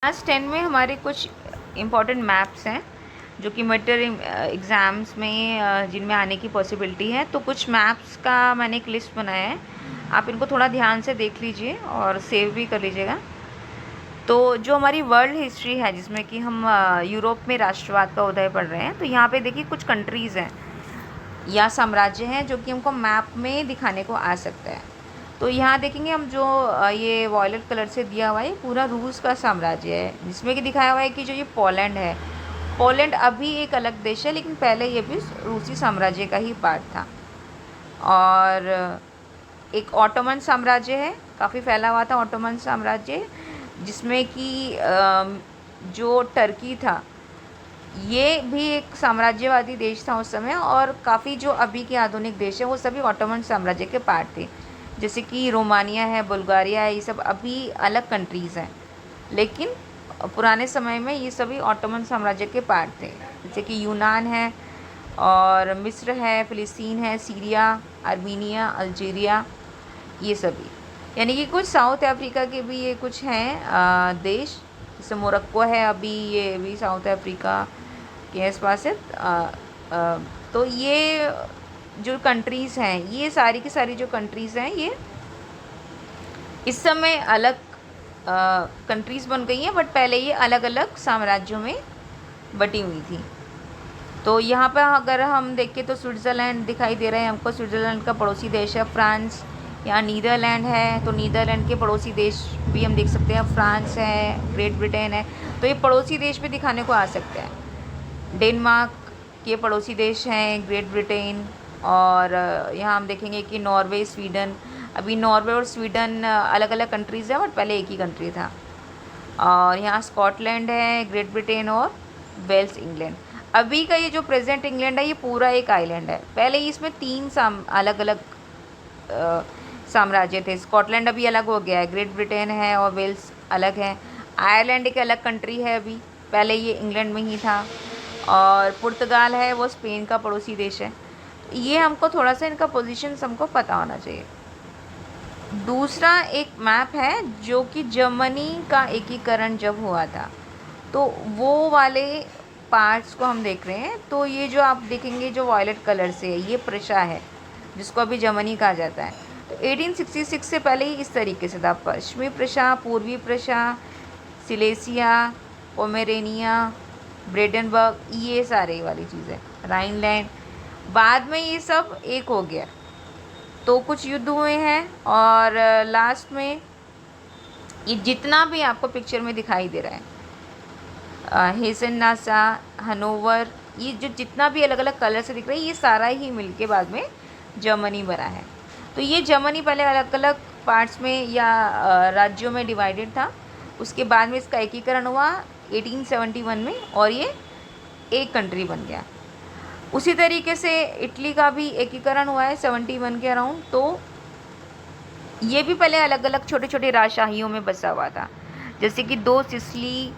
Class 10 में हमारे कुछ इम्पॉर्टेंट मैप्स हैं जो कि मिड एग्ज़ाम्स में जिनमें आने की पॉसिबिलिटी है। तो कुछ मैप्स का मैंने एक लिस्ट बनाया है, आप इनको थोड़ा ध्यान से देख लीजिए और सेव भी कर लीजिएगा। तो जो हमारी वर्ल्ड हिस्ट्री है जिसमें कि हम यूरोप में राष्ट्रवाद का उदय पढ़ रहे हैं, तो यहाँ पे देखिए कुछ कंट्रीज़ हैं या साम्राज्य हैं जो कि हमको मैप में दिखाने को आ सकता है। तो यहाँ देखेंगे हम जो ये वॉयलेट कलर से दिया हुआ है, पूरा रूस का साम्राज्य है, जिसमें कि दिखाया हुआ है कि जो ये पोलैंड है, पोलैंड अभी एक अलग देश है, लेकिन पहले ये भी रूसी साम्राज्य का ही पार्ट था। और एक ऑटोमन साम्राज्य है, काफ़ी फैला हुआ था ऑटोमन साम्राज्य, जिसमें कि जो टर्की था ये भी एक साम्राज्यवादी देश था उस समय, और काफ़ी जो अभी के आधुनिक देश है वो सभी ऑटोमन साम्राज्य के पार्ट थे। जैसे कि रोमानिया है, बुल्गारिया है, ये सब अभी अलग कंट्रीज़ हैं, लेकिन पुराने समय में ये सभी ऑटोमन साम्राज्य के पार्ट थे। जैसे कि यूनान है, और मिस्र है, फ़िलिस्तीन है, सीरिया, आर्मीनिया, अल्जीरिया, ये सभी। यानी कि कुछ साउथ अफ्रीका के भी ये कुछ हैं देश, जैसे मोरक्को है, अभी ये भी साउथ अफ्रीका के आसपास है। तो ये जो कंट्रीज़ हैं, ये सारी की सारी जो कंट्रीज़ हैं, ये इस समय अलग कंट्रीज़ बन गई हैं, बट पहले ये अलग अलग साम्राज्यों में बटी हुई थी। तो यहाँ पर अगर हम देखें तो स्विट्ज़रलैंड दिखाई दे रहा है हमको, स्विट्ज़रलैंड का पड़ोसी देश है फ्रांस। यहाँ नीदरलैंड है, तो नीदरलैंड के पड़ोसी देश भी हम देख सकते हैं, फ्रांस है, ग्रेट ब्रिटेन है, तो ये पड़ोसी देश भी दिखाने को आ सकते हैं। डेनमार्क के पड़ोसी देश हैं, ग्रेट ब्रिटेन। और यहाँ हम देखेंगे कि नॉर्वे, स्वीडन, अभी नॉर्वे और स्वीडन अलग अलग कंट्रीज़ हैं, बट पहले एक ही कंट्री था। और यहाँ स्कॉटलैंड है, ग्रेट ब्रिटेन, और वेल्स, इंग्लैंड। अभी का ये जो प्रेजेंट इंग्लैंड है, ये पूरा एक आइलैंड है। पहले इसमें तीन अलग अलग साम्राज्य थे। स्कॉटलैंड अभी अलग हो गया है, ग्रेट ब्रिटेन है और वेल्स अलग है। आयरलैंड एक अलग कंट्री है अभी, पहले ये इंग्लैंड में ही था। और पुर्तगाल है, वो स्पेन का पड़ोसी देश है। ये हमको थोड़ा सा इनका पोजीशन हमको पता होना चाहिए। दूसरा एक मैप है जो कि जर्मनी का एकीकरण जब हुआ था, तो वो वाले पार्ट्स को हम देख रहे हैं। तो ये जो आप देखेंगे जो वॉयलेट कलर से है, ये प्रशा है, जिसको अभी जर्मनी कहा जाता है। तो 1866 से पहले ही इस तरीके से था, पश्चिमी प्रशा, पूर्वी प्रशा, सिलेसिया, पोमेरेनिया, ब्रेडेनबर्ग, ये सारे वाली चीज़ें, राइनलैंड। बाद में ये सब एक हो गया, तो कुछ युद्ध हुए हैं, और लास्ट में ये जितना भी आपको पिक्चर में दिखाई दे रहा है, हेसन नासा, हनोवर, ये जो जितना भी अलग अलग कलर से दिख रहा है, ये सारा ही मिलके बाद में जर्मनी बना है। तो ये जर्मनी पहले अलग अलग पार्ट्स में या राज्यों में डिवाइडेड था, उसके बाद में इसका एकीकरण हुआ 1871 में, और ये एक कंट्री बन गया। उसी तरीके से इटली का भी एकीकरण हुआ है 71 के अराउंड। तो ये भी पहले अलग अलग छोटे छोटे राजशाहियों में बसा हुआ था, जैसे कि 2 सिसिली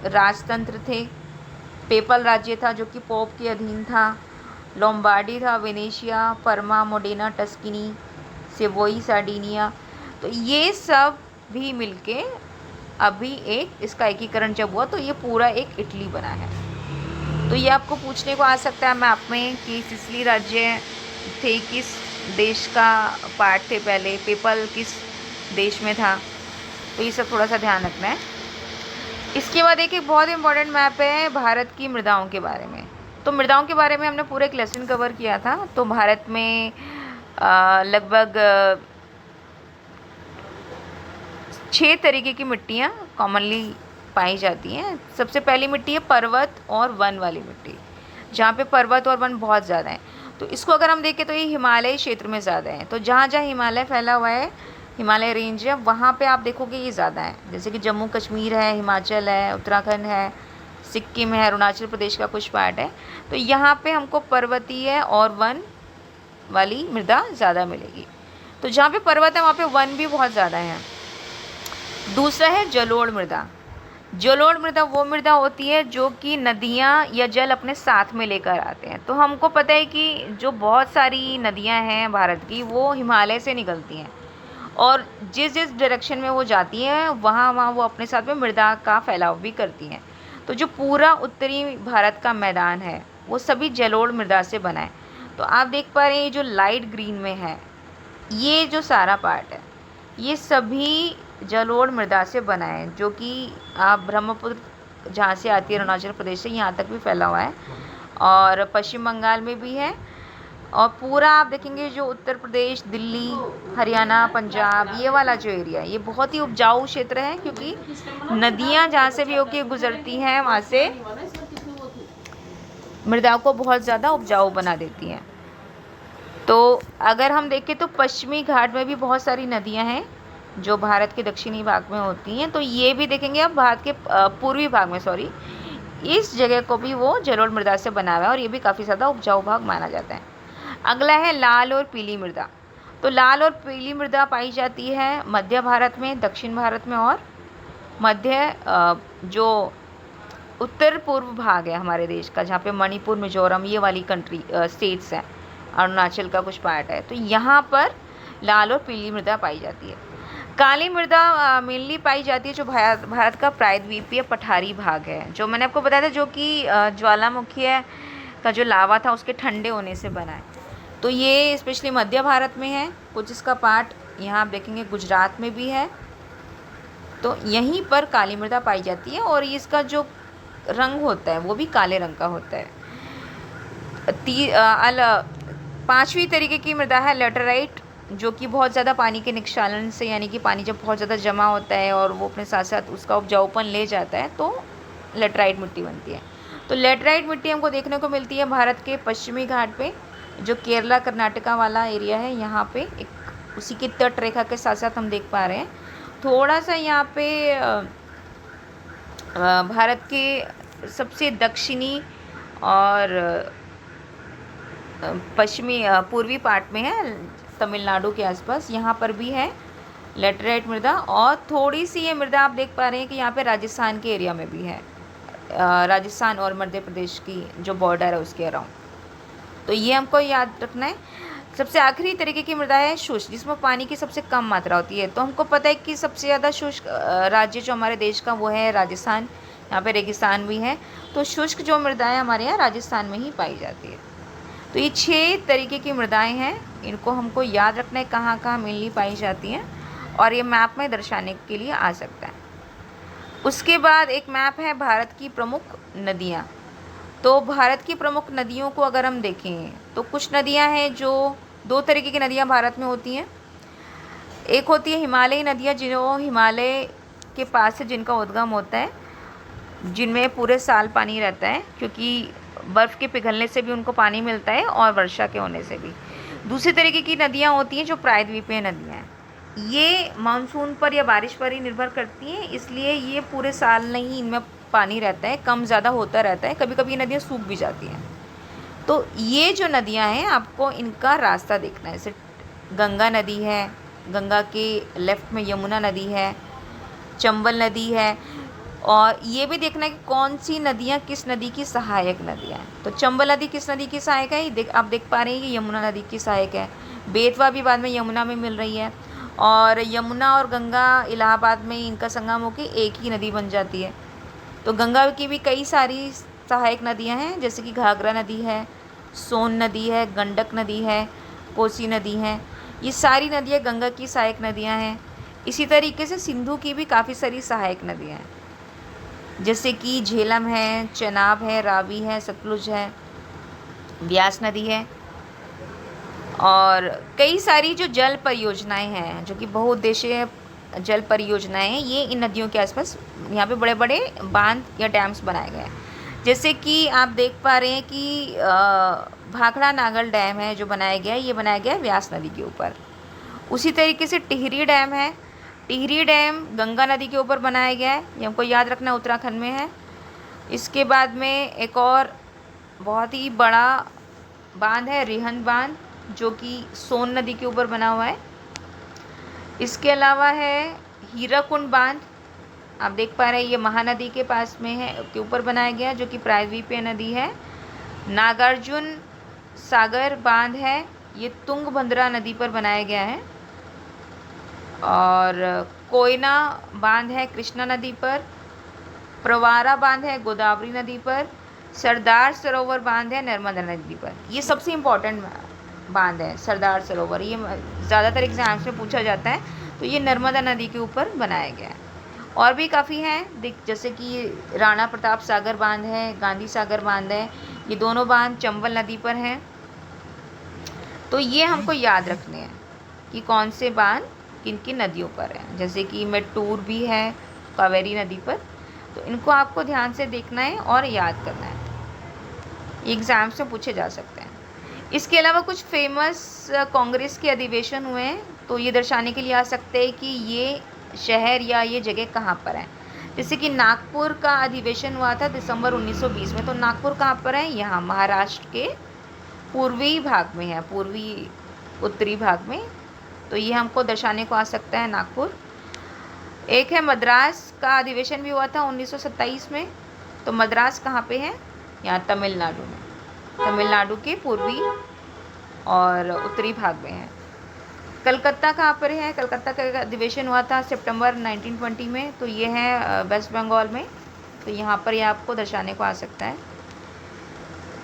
राजतंत्र थे, पेपल राज्य था जो कि पोप के अधीन था, लोम्बार्डी था, वेनेशिया, परमा, मोडेना, टस्किनी, सेवोई, सार्डिनिया। तो ये सब भी मिलके अभी एक इसका एकीकरण जब हुआ, तो ये पूरा एक इटली बना है। तो ये आपको पूछने को आ सकता है मैप में कि सिसिली राज्य थे किस देश का पार्ट थे पहले, पेपल किस देश में था। तो ये सब थोड़ा सा ध्यान रखना है। इसके बाद एक बहुत इंपॉर्टेंट मैप है भारत की मृदाओं के बारे में। तो मृदाओं के बारे में हमने पूरे एक लेसन कवर किया था। तो भारत में लगभग 6 तरीके की मिट्टियाँ कॉमनली पाई जाती हैं। सबसे पहली मिट्टी है पर्वत और वन वाली मिट्टी, जहाँ पे पर्वत और वन बहुत ज़्यादा हैं। तो इसको अगर हम देखें तो ये हिमालय क्षेत्र में ज़्यादा है। तो जहाँ जहाँ हिमालय फैला हुआ है, हिमालय रेंज है, वहाँ पे आप देखोगे ये ज़्यादा है। जैसे कि जम्मू कश्मीर है, हिमाचल है, उत्तराखंड है, सिक्किम है, अरुणाचल प्रदेश का कुछ पार्ट है। तो यहाँ पे हमको पर्वतीय और वन वाली मृदा ज़्यादा मिलेगी। तो जहाँ पे पर्वत है वहाँ पे वन भी बहुत ज़्यादा है। दूसरा है जलोढ़ मृदा। जलोढ़ मृदा वो मृदा होती है जो कि नदियाँ या जल अपने साथ में लेकर आते हैं। तो हमको पता है कि जो बहुत सारी नदियाँ हैं भारत की, वो हिमालय से निकलती हैं, और जिस जिस डायरेक्शन में वो जाती हैं वहाँ वहाँ वो अपने साथ में मृदा का फैलाव भी करती हैं। तो जो पूरा उत्तरी भारत का मैदान है वो सभी जलोढ़ मृदा से बना है। तो आप देख पा रहे हैं ये जो लाइट ग्रीन में है ये जो सारा पार्ट है ये सभी जलोढ़ मृदा से बना है, जो कि आप ब्रह्मपुत्र जहाँ से आती है अरुणाचल प्रदेश से यहाँ तक भी फैला हुआ है और पश्चिम बंगाल में भी है। और पूरा आप देखेंगे जो उत्तर प्रदेश, दिल्ली, हरियाणा, पंजाब ये वाला जो एरिया है ये बहुत ही उपजाऊ क्षेत्र है, क्योंकि नदियाँ जहाँ से भी होकर गुजरती हैं वहाँ से मृदा को बहुत ज़्यादा उपजाऊ बना देती हैं। तो अगर हम देखें तो पश्चिमी घाट में भी बहुत सारी नदियाँ हैं जो भारत के दक्षिणी भाग में होती हैं। तो ये भी देखेंगे आप भारत के पूर्वी भाग में, सॉरी, इस जगह को भी वो जलोढ़ मृदा से बना हुआ है और ये भी काफ़ी ज़्यादा उपजाऊ भाग माना जाता है। अगला है लाल और पीली मृदा। तो लाल और पीली मृदा पाई जाती है मध्य भारत में, दक्षिण भारत में और मध्य जो उत्तर पूर्व भाग है हमारे देश का, जहाँ पे मणिपुर, मिजोरम ये वाली कंट्री स्टेट्स हैं, अरुणाचल का कुछ पार्ट है, तो यहाँ पर लाल और पीली मृदा पाई जाती है। काली मृदा मेनली पाई जाती है जो भारत का प्रायद्वीपीय पठारी भाग है, जो मैंने आपको बताया था, जो कि ज्वालामुखी का जो लावा था उसके ठंडे होने से बना है। तो ये स्पेशली मध्य भारत में है, कुछ इसका पार्ट यहाँ आप देखेंगे गुजरात में भी है। तो यहीं पर काली मृदा पाई जाती है और इसका जो रंग होता है वो भी काले रंग का होता है। पांचवी तरीके की मृदा है लेटराइट, जो कि बहुत ज़्यादा पानी के निक्षालन से, यानी कि पानी जब बहुत ज़्यादा जमा होता है और वो अपने साथ साथ उसका उपजाऊपन ले जाता है तो लेटराइट मिट्टी बनती है। तो लेटराइट मिट्टी हमको देखने को मिलती है भारत के पश्चिमी घाट पे, जो केरला कर्नाटका वाला एरिया है, यहाँ पे एक उसी की तट रेखा के साथ साथ हम देख पा रहे हैं। थोड़ा सा यहाँ पे भारत के सबसे दक्षिणी और पश्चिमी पूर्वी पार्ट में है, तमिलनाडु के आसपास, यहाँ पर भी है लेटराइट मृदा। और थोड़ी सी ये मृदा आप देख पा रहे हैं कि यहाँ पे राजस्थान के एरिया में भी है, राजस्थान और मध्य प्रदेश की जो बॉर्डर है उसके अराउंड। तो ये हमको याद रखना है। सबसे आखिरी तरीके की मृदा है शुष्क, जिसमें पानी की सबसे कम मात्रा होती है। तो हमको पता है कि सबसे ज़्यादा शुष्क राज्य जो हमारे देश का वो है राजस्थान, यहाँ पे रेगिस्तान भी है। तो शुष्क जो मृदाएं हमारे यहाँ राजस्थान में ही पाई जाती है। तो ये 6 तरीके की मृदाएं हैं, इनको हमको याद रखना है कहाँ कहाँ मेनली पाई जाती हैं, और ये मैप में दर्शाने के लिए आ सकता है। उसके बाद एक मैप है भारत की प्रमुख नदियाँ। तो भारत की प्रमुख नदियों को अगर हम देखें तो कुछ नदियाँ हैं जो 2 तरीके की नदियाँ भारत में होती हैं। एक होती है हिमालयी नदियाँ, जो हिमालय के पास से जिनका उद्गम होता है, जिनमें पूरे साल पानी रहता है, क्योंकि बर्फ़ के पिघलने से भी उनको पानी मिलता है और वर्षा के होने से भी। दूसरी तरीके की नदियाँ होती हैं जो प्रायद्वीपीय नदियाँ हैं, ये मानसून पर या बारिश पर ही निर्भर करती हैं, इसलिए ये पूरे साल नहीं इनमें पानी रहता है, कम ज़्यादा होता रहता है, कभी कभी ये नदियाँ सूख भी जाती हैं। तो ये जो नदियाँ हैं आपको इनका रास्ता देखना है। जैसे गंगा नदी है, गंगा के लेफ़्ट में यमुना नदी है, चंबल नदी है, और ये भी देखना है कि कौन सी नदियाँ किस नदी की सहायक नदियाँ हैं। तो चंबल नदी किस नदी की सहायक है, ये आप देख पा रहे हैं कि यमुना नदी की सहायक है। बेतवा भी बाद में यमुना में मिल रही है, और यमुना और गंगा इलाहाबाद में इनका संगम होकर एक ही नदी बन जाती है। तो गंगा की भी कई सारी सहायक नदियाँ हैं, जैसे कि घाघरा नदी है, सोन नदी है, गंडक नदी है, कोसी नदी है, ये सारी नदियाँ गंगा की सहायक नदियाँ हैं। इसी तरीके से सिंधु की भी काफ़ी सारी सहायक नदियाँ हैं, जैसे कि झेलम है, चेनाब है, रावी है, सतलुज है, ब्यास नदी है, और कई सारी जो जल परियोजनाएं हैं, जो कि बहुउद्देशीय जल परियोजनाएं हैं, ये इन नदियों के आसपास यहाँ पे बड़े बड़े बांध या डैम्स बनाए गए हैं। जैसे कि आप देख पा रहे हैं कि भाखड़ा नागल डैम है जो बनाया गया है, ये बनाया गया है व्यास नदी के ऊपर। उसी तरीके से टिहरी डैम है, टिहरी डैम गंगा नदी के ऊपर बनाया गया है, ये हमको याद रखना, उत्तराखंड में है। इसके बाद में एक और बहुत ही बड़ा बांध है रिहंद बांध, जो कि सोन नदी के ऊपर बना हुआ है। इसके अलावा है हीराकुंड बांध, आप देख पा रहे हैं ये महानदी के पास में है, के ऊपर बनाया गया, जो कि प्रायद्वीपीय नदी है। नागार्जुन सागर बांध है, ये तुंगभद्रा नदी पर बनाया गया है। और कोयना बांध है कृष्णा नदी पर, प्रवारा बांध है गोदावरी नदी पर, सरदार सरोवर बांध है नर्मदा नदी पर। ये सबसे इम्पोर्टेंट बांध है सरदार सरोवर, ये ज़्यादातर एग्जाम्स में पूछा जाता है। तो ये नर्मदा नदी के ऊपर बनाया गया है। और भी काफ़ी हैं, जैसे कि राणा प्रताप सागर बांध है, गांधी सागर बांध है, ये दोनों बांध चंबल नदी पर हैं। तो ये हमको याद रखने हैं कि कौन से बांध किन किन नदियों पर हैं। जैसे कि मेट्टूर भी है कावेरी नदी पर, तो इनको आपको ध्यान से देखना है और याद करना है, एग्ज़ाम्स में पूछे जा सकते हैं। इसके अलावा कुछ फेमस कांग्रेस के अधिवेशन हुए हैं, तो ये दर्शाने के लिए आ सकते हैं कि ये शहर या ये जगह कहाँ पर है। जैसे कि नागपुर का अधिवेशन हुआ था दिसंबर 1920 में, तो नागपुर कहाँ पर है, यहाँ महाराष्ट्र के पूर्वी भाग में है, पूर्वी उत्तरी भाग में। तो ये हमको दर्शाने को आ सकता है नागपुर। एक है मद्रास का अधिवेशन भी हुआ था 1927 में, तो मद्रास कहाँ पे है, यहाँ तमिलनाडु में, तमिलनाडु के पूर्वी और उत्तरी भाग में है। कलकत्ता कहाँ पर है, कलकत्ता का अधिवेशन हुआ था सितंबर 1920 में, तो ये है वेस्ट बंगाल में। तो यहाँ पर ये आपको दर्शाने को आ सकता है।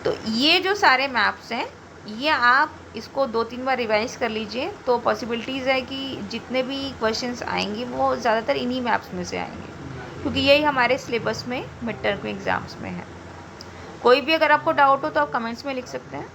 तो ये जो सारे मैप्स हैं, ये आप इसको 2-3 बार रिवाइज कर लीजिए, तो पॉसिबिलिटीज़ है कि जितने भी क्वेश्चंस आएंगे वो ज़्यादातर इन्हीं मैप्स में से आएंगे, क्योंकि यही हमारे सिलेबस में मिड टर्म के एग्ज़ाम्स में है। कोई भी अगर आपको डाउट हो तो आप कमेंट्स में लिख सकते हैं।